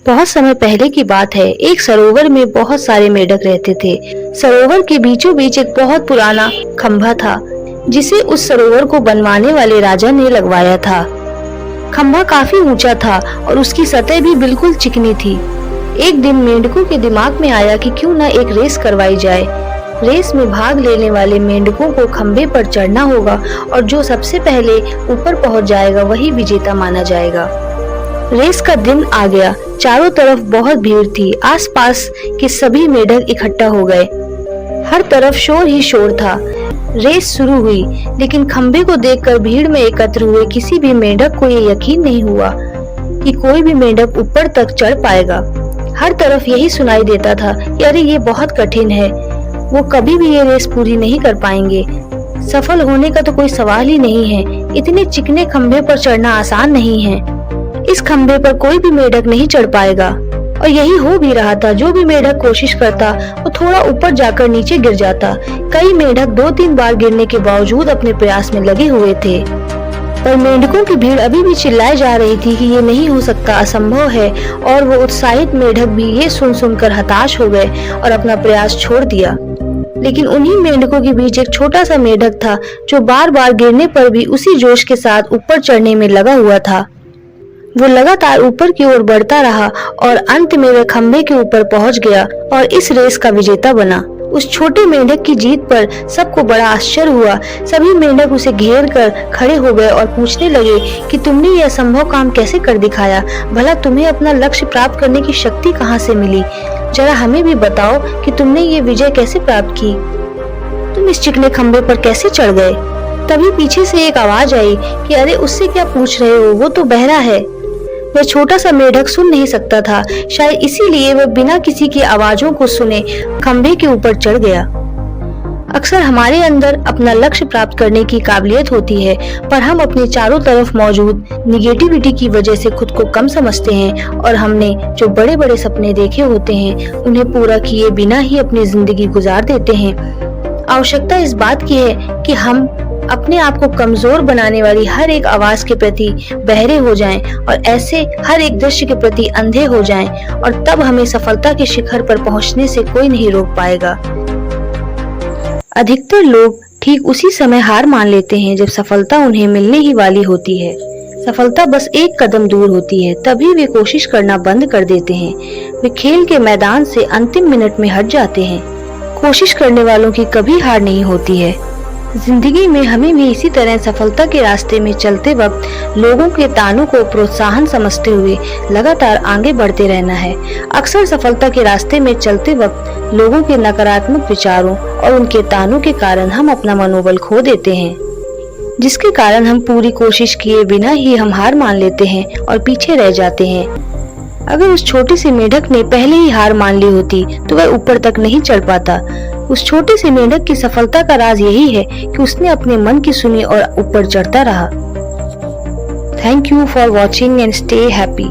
बहुत समय पहले की बात है। एक सरोवर में बहुत सारे मेंढक रहते थे। सरोवर के बीचों बीच एक बहुत पुराना खंभा था, जिसे उस सरोवर को बनवाने वाले राजा ने लगवाया था। खंभा काफी ऊंचा था और उसकी सतह भी बिल्कुल चिकनी थी। एक दिन मेंढकों के दिमाग में आया कि क्यों न एक रेस करवाई जाए। रेस में भाग लेने वाले मेंढकों को खंभे पर चढ़ना होगा और जो सबसे पहले ऊपर पहुंच जाएगा वही विजेता माना जाएगा। रेस का दिन आ गया। चारों तरफ बहुत भीड़ थी। आसपास के सभी मेंढक इकट्ठा हो गए। हर तरफ शोर ही शोर था। रेस शुरू हुई, लेकिन खंभे को देखकर भीड़ में एकत्र हुए किसी भी मेंढक को ये यकीन नहीं हुआ कि कोई भी मेंढक ऊपर तक चढ़ पाएगा। हर तरफ यही सुनाई देता था कि अरे ये बहुत कठिन है, वो कभी भी ये रेस पूरी नहीं कर पाएंगे। सफल होने का तो कोई सवाल ही नहीं है। इतने चिकने खंभे पर चढ़ना आसान नहीं है। इस खंभे पर कोई भी मेंढक नहीं चढ़ पाएगा। और यही हो भी रहा था। जो भी मेंढक कोशिश करता वो थोड़ा ऊपर जाकर नीचे गिर जाता। कई मेंढक 2-3 बार गिरने के बावजूद अपने प्रयास में लगे हुए थे, पर मेंढकों की भीड़ अभी भी चिल्लाए जा रही थी कि ये नहीं हो सकता, असंभव है। और वो उत्साहित मेंढक भी ये सुनकर हताश हो गए और अपना प्रयास छोड़ दिया। लेकिन उन्हीं मेंढकों के बीच एक छोटा सा मेंढक था जो बार बार गिरने पर भी उसी जोश के साथ ऊपर चढ़ने में लगा हुआ था। वो लगातार ऊपर की ओर बढ़ता रहा और अंत में वह खंभे के ऊपर पहुंच गया और इस रेस का विजेता बना। उस छोटे मेंढक की जीत पर सबको बड़ा आश्चर्य हुआ। सभी मेंढक उसे घेर कर खड़े हो गए और पूछने लगे कि तुमने यह असंभव काम कैसे कर दिखाया? भला तुम्हें अपना लक्ष्य प्राप्त करने की शक्ति कहाँ से मिली? जरा हमें भी बताओ कि तुमने ये विजय कैसे प्राप्त की? तुम इस चिकने खंभे पर कैसे चढ़ गए? तभी पीछे से एक आवाज आई कि अरे उससे क्या पूछ रहे हो, वो तो बहरा है। वह छोटा सा मेंढक सुन नहीं सकता था। शायद इसीलिए वह बिना किसी की आवाजों को सुने खंभे के ऊपर चढ़ गया। अक्सर हमारे अंदर अपना लक्ष्य प्राप्त करने की काबिलियत होती है, पर हम अपने चारों तरफ मौजूद निगेटिविटी की वजह से खुद को कम समझते हैं और हमने जो बड़े बड़े सपने देखे होते हैं उन्हें पूरा किए बिना ही अपनी जिंदगी गुजार देते हैं। आवश्यकता इस बात की है कि हम अपने आप को कमजोर बनाने वाली हर एक आवाज के प्रति बहरे हो जाएं और ऐसे हर एक दृश्य के प्रति अंधे हो जाएं, और तब हमें सफलता के शिखर पर पहुंचने से कोई नहीं रोक पाएगा। अधिकतर लोग ठीक उसी समय हार मान लेते हैं जब सफलता उन्हें मिलने ही वाली होती है। सफलता बस एक कदम दूर होती है, तभी वे कोशिश करना बंद कर देते हैं। वे खेल के मैदान से अंतिम मिनट में हट जाते हैं। कोशिश करने वालों की कभी हार नहीं होती है। जिंदगी में हमें भी इसी तरह सफलता के रास्ते में चलते वक्त लोगों के तानों को प्रोत्साहन समझते हुए लगातार आगे बढ़ते रहना है। अक्सर सफलता के रास्ते में चलते वक्त लोगों के नकारात्मक विचारों और उनके तानों के कारण हम अपना मनोबल खो देते हैं, जिसके कारण हम पूरी कोशिश किए बिना ही हम हार मान लेते हैं और पीछे रह जाते हैं। अगर उस छोटी सी मेंढक ने पहले ही हार मान ली होती तो वह ऊपर तक नहीं चढ़ पाता। उस छोटे से मेंढक की सफलता का राज यही है कि उसने अपने मन की सुनी और ऊपर चढ़ता रहा। Thank you for watching and stay happy.